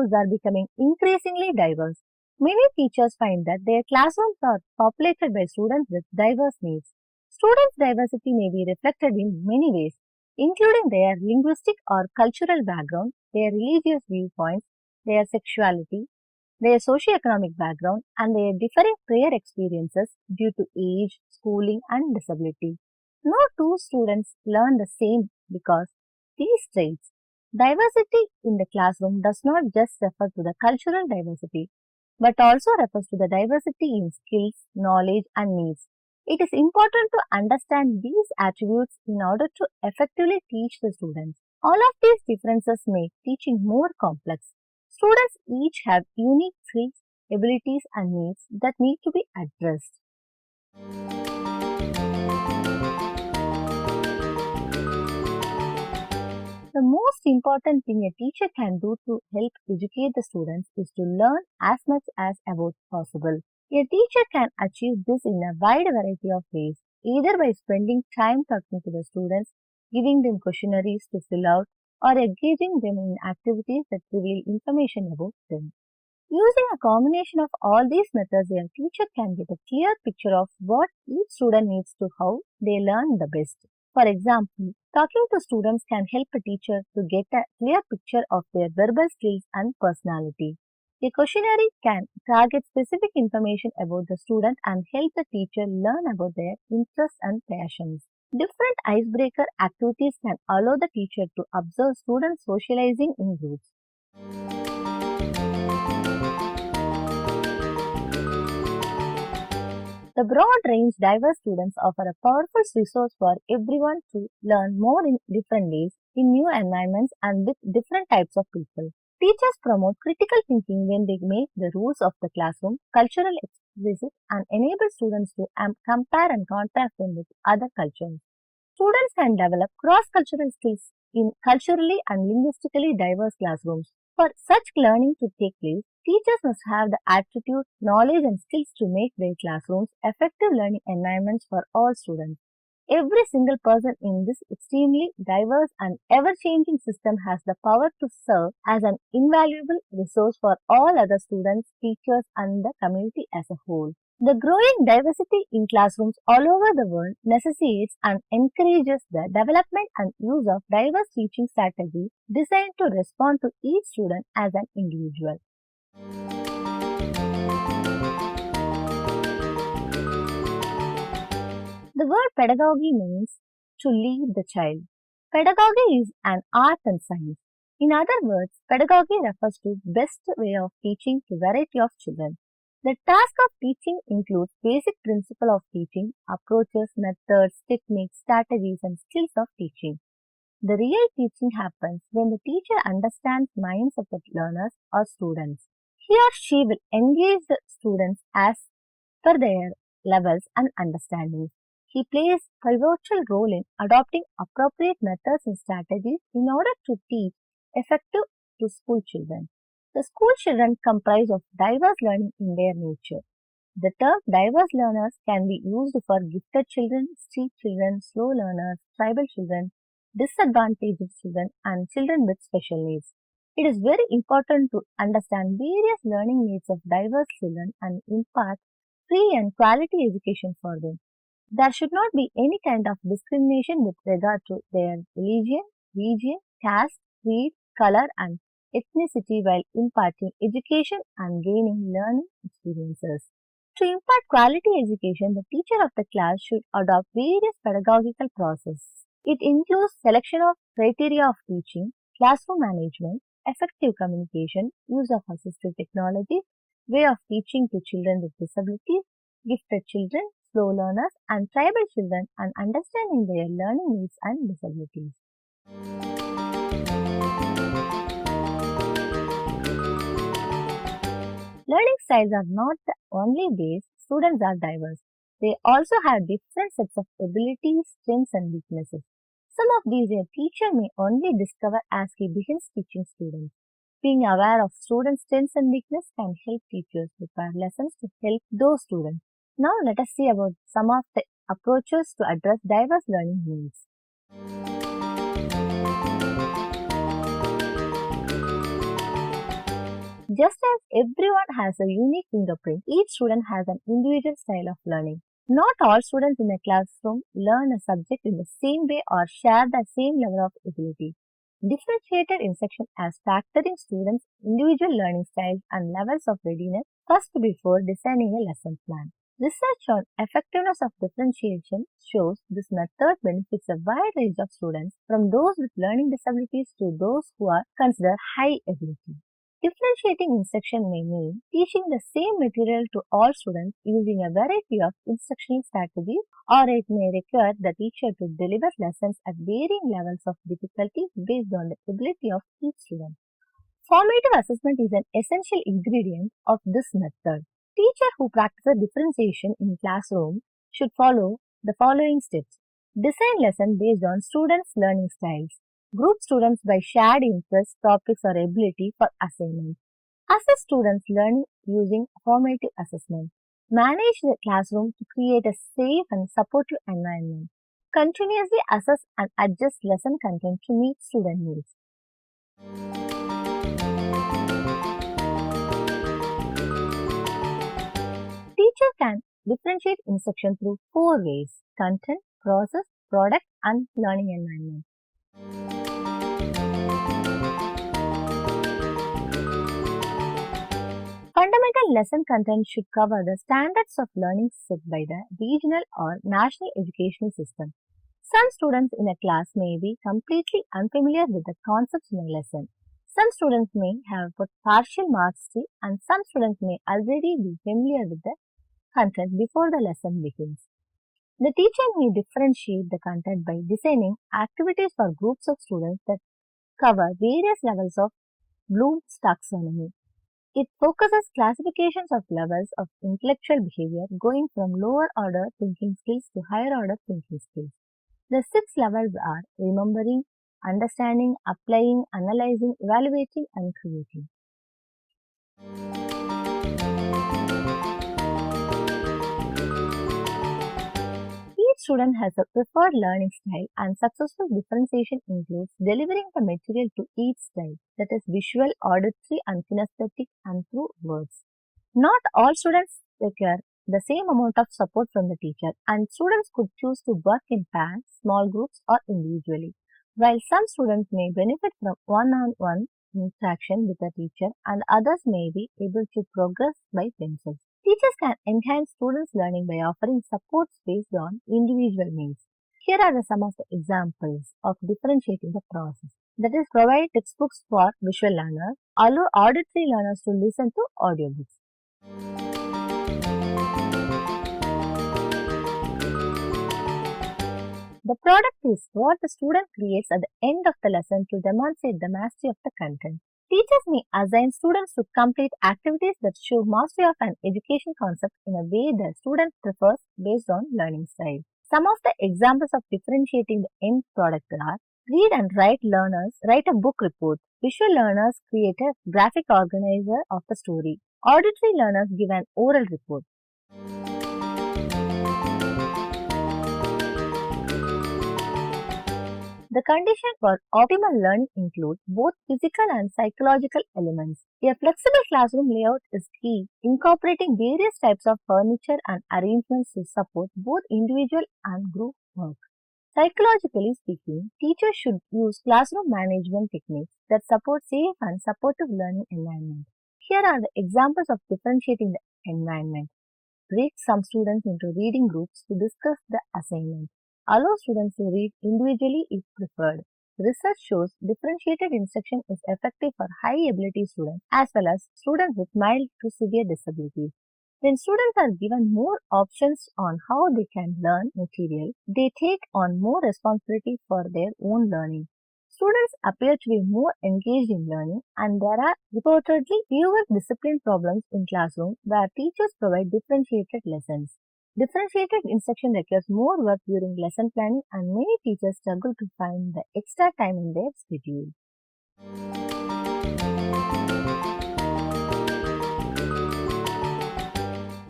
schools are becoming increasingly diverse. Many teachers find that their classrooms are populated by students with diverse needs. Students' diversity may be reflected in many ways, including their linguistic or cultural background, their religious viewpoints, their sexuality, their socioeconomic background, and their differing prayer experiences due to age, schooling, and disability. No two students learn the same because these traits. Diversity in the classroom does not just refer to the cultural diversity, but also refers to the diversity in skills, knowledge, and needs. It is important to understand these attributes in order to effectively teach the students. All of these differences make teaching more complex. Students each have unique skills, abilities, and needs that need to be addressed. The most important thing a teacher can do to help educate the students is to learn as much as about possible. A teacher can achieve this in a wide variety of ways, either by spending time talking to the students, giving them questionnaires to fill out, or engaging them in activities that reveal information about them. Using a combination of all these methods, a teacher can get a clear picture of what each student needs to how they learn the best. For example, talking to students can help a teacher to get a clear picture of their verbal skills and personality. A questionnaire can target specific information about the student and help the teacher learn about their interests and passions. Different icebreaker activities can allow the teacher to observe students socializing in groups. The broad range diverse students offer a powerful resource for everyone to learn more in different ways, in new environments and with different types of people. Teachers promote critical thinking when they make the rules of the classroom cultural explicit and enable students to compare and contrast them with other cultures. Students can develop cross-cultural skills in culturally and linguistically diverse classrooms. For such learning to take place, teachers must have the attitude, knowledge and skills to make their classrooms effective learning environments for all students. Every single person in this extremely diverse and ever-changing system has the power to serve as an invaluable resource for all other students, teachers and the community as a whole. The growing diversity in classrooms all over the world necessitates and encourages the development and use of diverse teaching strategies designed to respond to each student as an individual. The word pedagogy means to lead the child. Pedagogy is an art and science. In other words, pedagogy refers to best way of teaching to variety of children. The task of teaching includes basic principle of teaching, approaches, methods, techniques, strategies, and skills of teaching. The real teaching happens when the teacher understands minds of the learners or students. He or she will engage the students as per their levels and understandings. He plays a pivotal role in adopting appropriate methods and strategies in order to teach effective to school children. The school children comprise of diverse learning in their nature. The term diverse learners can be used for gifted children, street children, slow learners, tribal children, disadvantaged children, and children with special needs. It is very important to understand various learning needs of diverse children and impart free and quality education for them. There should not be any kind of discrimination with regard to their religion, region, caste, creed, color, and ethnicity while imparting education and gaining learning experiences. To impart quality education, the teacher of the class should adopt various pedagogical processes. It includes selection of criteria of teaching, classroom management, effective communication, use of assistive technologies, way of teaching to children with disabilities, gifted children, slow learners, and tribal children, and understanding their learning needs and disabilities. Learning styles are not the only ways students are diverse. They also have different sets of abilities, strengths, and weaknesses. Some of these a teacher may only discover as he begins teaching students. Being aware of students' strengths and weaknesses can help teachers prepare lessons to help those students. Now let us see about some of the approaches to address diverse learning needs. Just as everyone has a unique fingerprint, each student has an individual style of learning. Not all students in a classroom learn a subject in the same way or share the same level of ability. Differentiated instruction as factoring students' individual learning styles and levels of readiness first before designing a lesson plan. Research on effectiveness of differentiation shows this method benefits a wide range of students, from those with learning disabilities to those who are considered high ability. Differentiating instruction may mean teaching the same material to all students using a variety of instructional strategies, or it may require the teacher to deliver lessons at varying levels of difficulty based on the ability of each student. Formative assessment is an essential ingredient of this method. Teacher who practices differentiation in classroom should follow the following steps. Design lesson based on students' learning styles. Group students by shared interests, topics or ability for assignment. Assess students' learning using formative assessment. Manage the classroom to create a safe and supportive environment. Continuously assess and adjust lesson content to meet student needs. Teacher can differentiate instruction through 4 ways: content, process, product, and learning environment. Fundamental lesson content should cover the standards of learning set by the regional or national educational system. Some students in a class may be completely unfamiliar with the concepts in a lesson. Some students may have put partial mastery, and some students may already be familiar with the content before the lesson begins. The teacher may differentiate the content by designing activities for groups of students that cover various levels of Bloom's taxonomy. It focuses classifications of levels of intellectual behavior going from lower order thinking skills to higher order thinking skills. The 6 levels are remembering, understanding, applying, analyzing, evaluating, and creating. Each student has a preferred learning style, and successful differentiation includes delivering the material to each style, that is visual, auditory, and kinesthetic, and through words. Not all students require the same amount of support from the teacher, and students could choose to work in pairs, small groups, or individually. While some students may benefit from one-on-one interaction with the teacher, and others may be able to progress by themselves. Teachers can enhance students' learning by offering supports based on individual needs. Here are some of the examples of differentiating the process. That is, provide textbooks for visual learners, allow auditory learners to listen to audiobooks. The product is what the student creates at the end of the lesson to demonstrate the mastery of the content. Teachers may assign students to complete activities that show mastery of an education concept in a way the student prefers based on learning style. Some of the examples of differentiating the end product are: read and write learners write a book report, visual learners create a graphic organizer of the story, auditory learners give an oral report. The condition for optimal learning includes both physical and psychological elements. A flexible classroom layout is key, incorporating various types of furniture and arrangements to support both individual and group work. Psychologically speaking, teachers should use classroom management techniques that support safe and supportive learning environment. Here are the examples of differentiating the environment. Break some students into reading groups to discuss the assignment. Allow students to read individually if preferred. Research shows differentiated instruction is effective for high ability students as well as students with mild to severe disabilities. When students are given more options on how they can learn material, they take on more responsibility for their own learning. Students appear to be more engaged in learning, and there are reportedly fewer discipline problems in classrooms where teachers provide differentiated lessons. Differentiated instruction requires more work during lesson planning, and many teachers struggle to find the extra time in their schedule.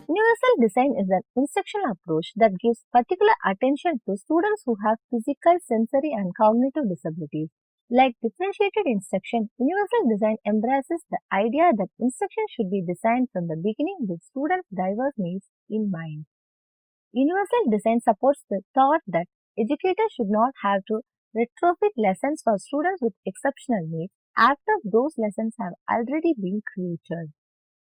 Universal design is an instructional approach that gives particular attention to students who have physical, sensory, and cognitive disabilities. Like differentiated instruction, universal design embraces the idea that instruction should be designed from the beginning with students' diverse needs in mind. Universal design supports the thought that educators should not have to retrofit lessons for students with exceptional needs after those lessons have already been created.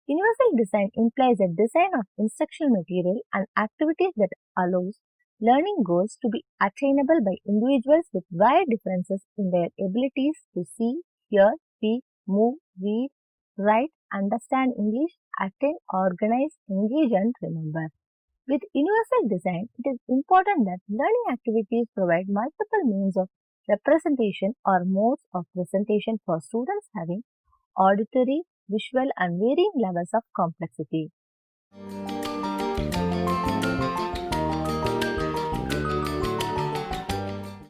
Universal design implies a design of instructional material and activities that allows learning goals to be attainable by individuals with wide differences in their abilities to see, hear, speak, move, read, write, understand English, attend, organize, engage, and remember. With universal design, it is important that learning activities provide multiple means of representation or modes of presentation for students having auditory, visual, and varying levels of complexity.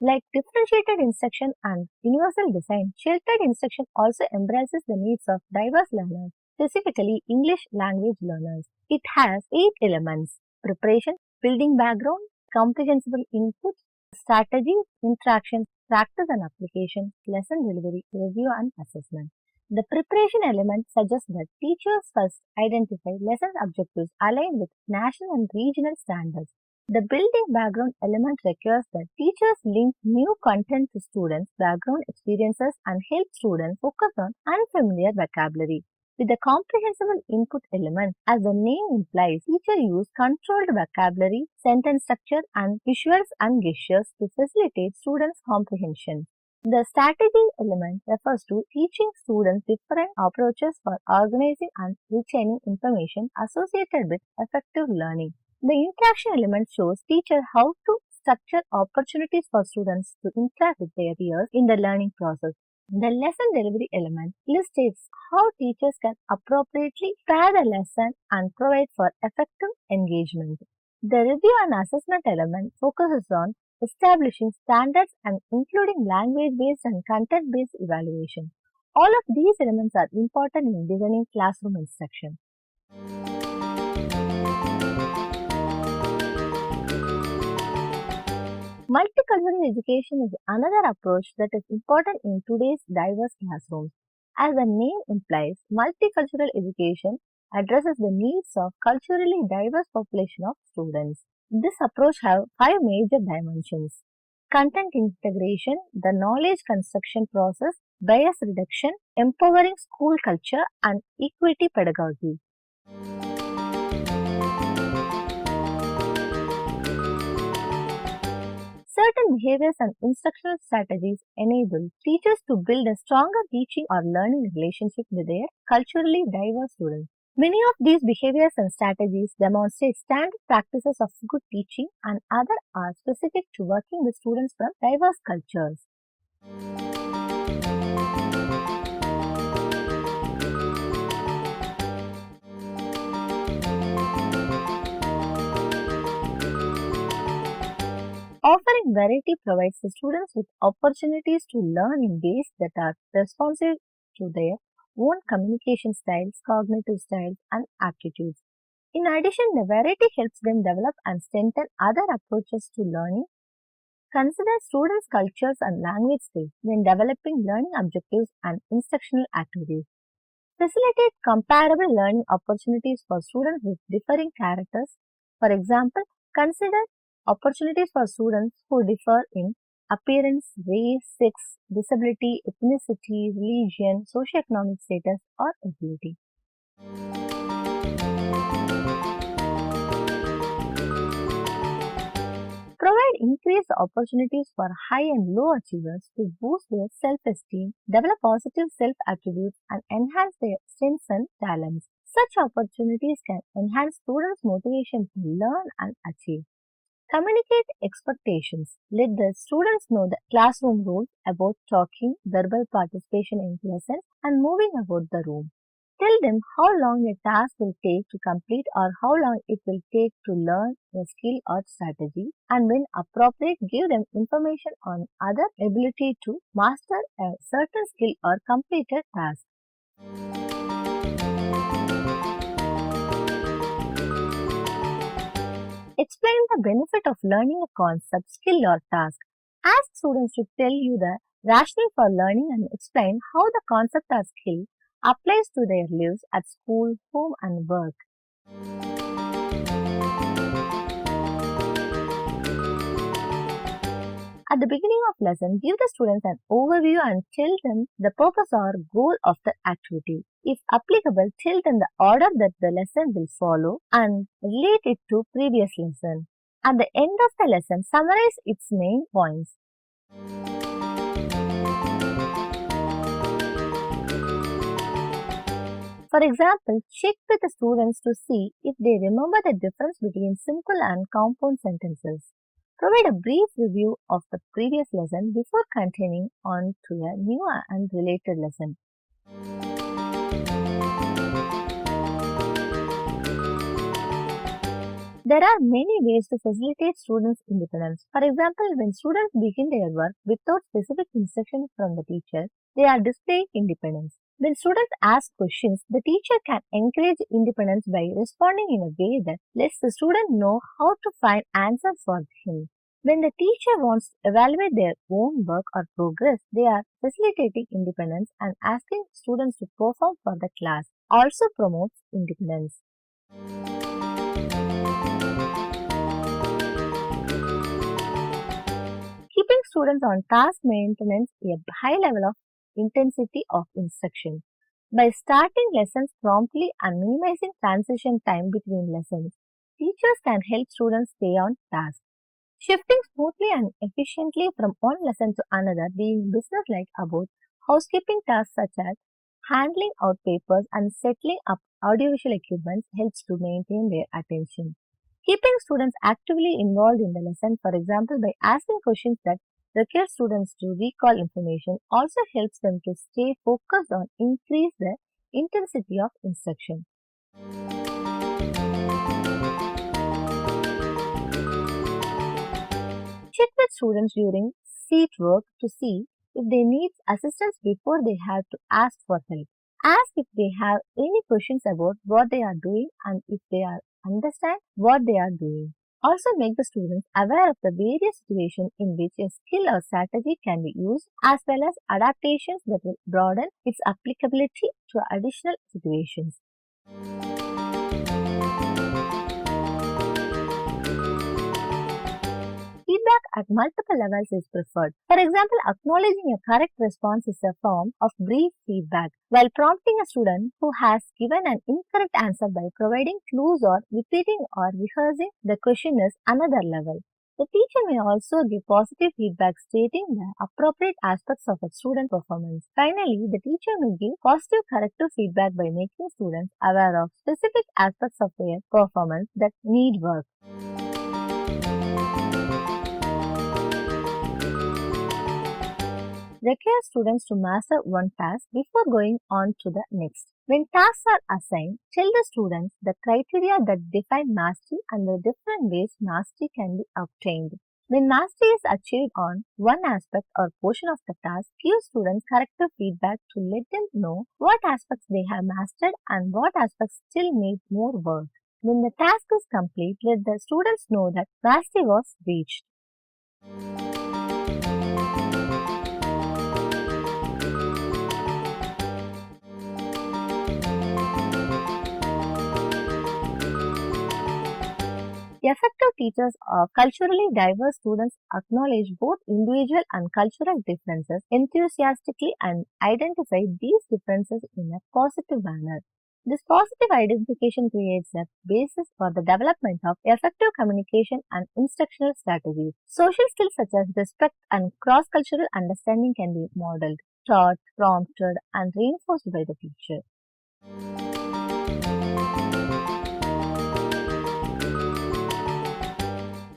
Like differentiated instruction and universal design, sheltered instruction also embraces the needs of diverse learners, specifically English language learners. It has 8 elements: preparation, building background, comprehensible input, strategy, interaction, practice and application, lesson delivery, review and assessment. The preparation element suggests that teachers first identify lesson objectives aligned with national and regional standards. The building background element requires that teachers link new content to students' background experiences and help students focus on unfamiliar vocabulary. With the comprehensible input element, as the name implies, teachers use controlled vocabulary, sentence structure, and visuals and gestures to facilitate students' comprehension. The strategy element refers to teaching students different approaches for organizing and retaining information associated with effective learning. The interaction element shows teachers how to structure opportunities for students to interact with their peers in the learning process. The lesson delivery element illustrates how teachers can appropriately pair the lesson and provide for effective engagement. The review and assessment element focuses on establishing standards and including language-based and content-based evaluation. All of these elements are important in designing classroom instruction. Multicultural education is another approach that is important in today's diverse classrooms. As the name implies, multicultural education addresses the needs of culturally diverse population of students. This approach has 5 major dimensions: content integration, the knowledge construction process, bias reduction, empowering school culture, and equity pedagogy. Certain behaviors and instructional strategies enable teachers to build a stronger teaching or learning relationship with their culturally diverse students. Many of these behaviors and strategies demonstrate standard practices of good teaching, and others are specific to working with students from diverse cultures. Offering variety provides the students with opportunities to learn in ways that are responsive to their own communication styles, cognitive styles, and aptitudes. In addition, the variety helps them develop and strengthen other approaches to learning. Consider students' cultures and language skills when developing learning objectives and instructional activities. Facilitate comparable learning opportunities for students with differing characters. For example, consider opportunities for students who differ in appearance, race, sex, disability, ethnicity, religion, socioeconomic status, or ability. Provide increased opportunities for high and low achievers to boost their self-esteem, develop positive self-attributes, and enhance their strengths and talents. Such opportunities can enhance students' motivation to learn and achieve. Communicate expectations. Let the students know the classroom rules about talking, verbal participation in lessons, and moving about the room. Tell them how long a task will take to complete or how long it will take to learn a skill or strategy, and when appropriate, give them information on other ability to master a certain skill or complete a task. Explain the benefit of learning a concept, skill, or task. Ask students to tell you the rationale for learning and explain how the concept or skill applies to their lives at school, home, and work. At the beginning of lesson, give the students an overview and tell them the purpose or goal of the activity. If applicable, tell them the order that the lesson will follow and relate it to previous lesson. At the end of the lesson, summarize its main points. For example, check with the students to see if they remember the difference between simple and compound sentences. Provide a brief review of the previous lesson before continuing on to a new and related lesson. There are many ways to facilitate students' independence. For example, when students begin their work without specific instruction from the teacher, they are displaying independence. When students ask questions, the teacher can encourage independence by responding in a way that lets the student know how to find answers for him. When the teacher wants to evaluate their own work or progress, they are facilitating independence, and asking students to perform for the class also promotes independence. Keeping students on task maintains a high level of intensity of instruction. By starting lessons promptly and minimizing transition time between lessons, teachers can help students stay on task. Shifting smoothly and efficiently from one lesson to another, being businesslike about housekeeping tasks such as handling out papers and settling up audiovisual equipment helps to maintain their attention. Keeping students actively involved in the lesson, for example, by asking questions that require students to recall information, also helps them to stay focused on increase the intensity of instruction. Check with students during seat work to see if they need assistance before they have to ask for help. Ask if they have any questions about what they are doing and if they are understand what they are doing. Also make the students aware of the various situations in which a skill or strategy can be used, as well as adaptations that will broaden its applicability to additional situations. Feedback at multiple levels is preferred. For example, acknowledging a correct response is a form of brief feedback, while prompting a student who has given an incorrect answer by providing clues or repeating or rehearsing the question is another level. The teacher may also give positive feedback stating the appropriate aspects of a student performance. Finally, the teacher may give positive corrective feedback by making students aware of specific aspects of their performance that need work. Require students to master one task before going on to the next. When tasks are assigned, tell the students the criteria that define mastery and the different ways mastery can be obtained. When mastery is achieved on one aspect or portion of the task, give students corrective feedback to let them know what aspects they have mastered and what aspects still need more work. When the task is complete, let the students know that mastery was reached. Effective teachers of culturally diverse students acknowledge both individual and cultural differences enthusiastically and identify these differences in a positive manner. This positive identification creates a basis for the development of effective communication and instructional strategies. Social skills such as respect and cross-cultural understanding can be modeled, taught, prompted, and reinforced by the teacher.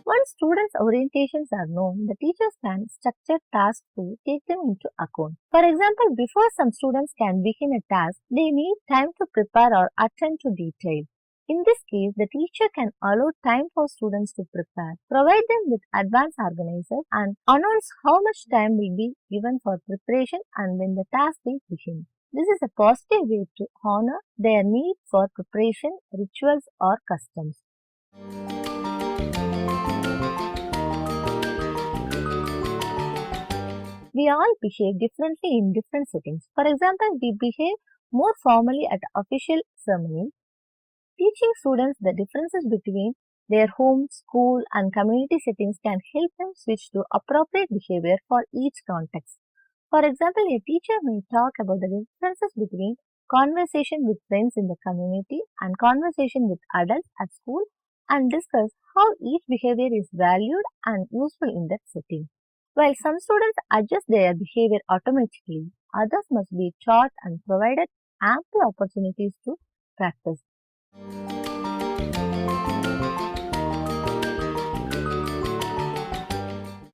Once students' orientations are known, the teachers can structure tasks to take them into account. For example, before some students can begin a task, they need time to prepare or attend to detail. In this case, the teacher can allow time for students to prepare, provide them with advanced organizers, and announce how much time will be given for preparation and when the task will begin. This is a positive way to honor their need for preparation, rituals, or customs. We all behave differently in different settings. For example, we behave more formally at official ceremonies. Teaching students the differences between their home, school, and community settings can help them switch to appropriate behavior for each context. For example, a teacher may talk about the differences between conversation with friends in the community and conversation with adults at school and discuss how each behavior is valued and useful in that setting. While some students adjust their behavior automatically, others must be taught and provided ample opportunities to practice.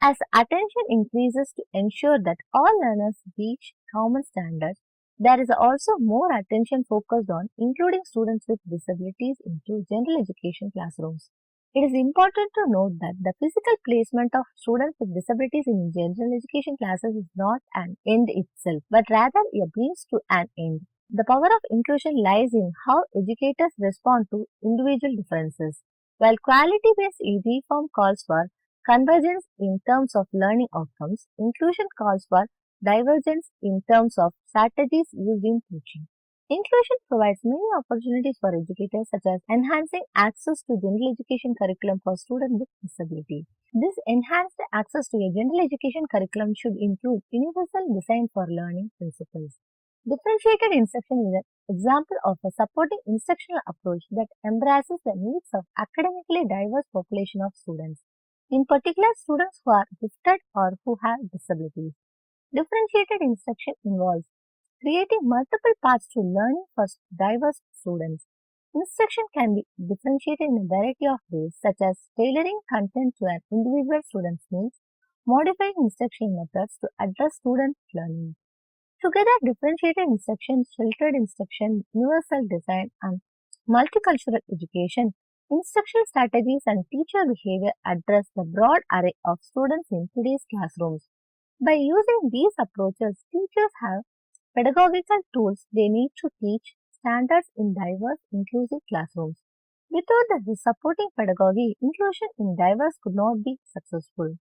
As attention increases to ensure that all learners reach common standards, there is also more attention focused on including students with disabilities into general education classrooms. It is important to note that the physical placement of students with disabilities in general education classes is not an end itself, but rather a means to an end. The power of inclusion lies in how educators respond to individual differences. While quality-based reform calls for convergence in terms of learning outcomes, inclusion calls for divergence in terms of strategies used in teaching. Inclusion provides many opportunities for educators, such as enhancing access to general education curriculum for students with disabilities. This enhanced access to a general education curriculum should include universal design for learning principles. Differentiated instruction is an example of a supporting instructional approach that embraces the needs of academically diverse population of students, in particular students who are gifted or who have disabilities. Differentiated instruction involves creating multiple paths to learning for diverse students. Instruction can be differentiated in a variety of ways, such as tailoring content to an individual student's needs, modifying instruction methods to address student learning. Together, differentiated instruction, sheltered instruction, universal design, and multicultural education, instructional strategies and teacher behavior address the broad array of students in today's classrooms. By using these approaches, teachers have pedagogical tools they need to teach standards in diverse, inclusive classrooms. Without the supporting pedagogy, inclusion in diverse could not be successful.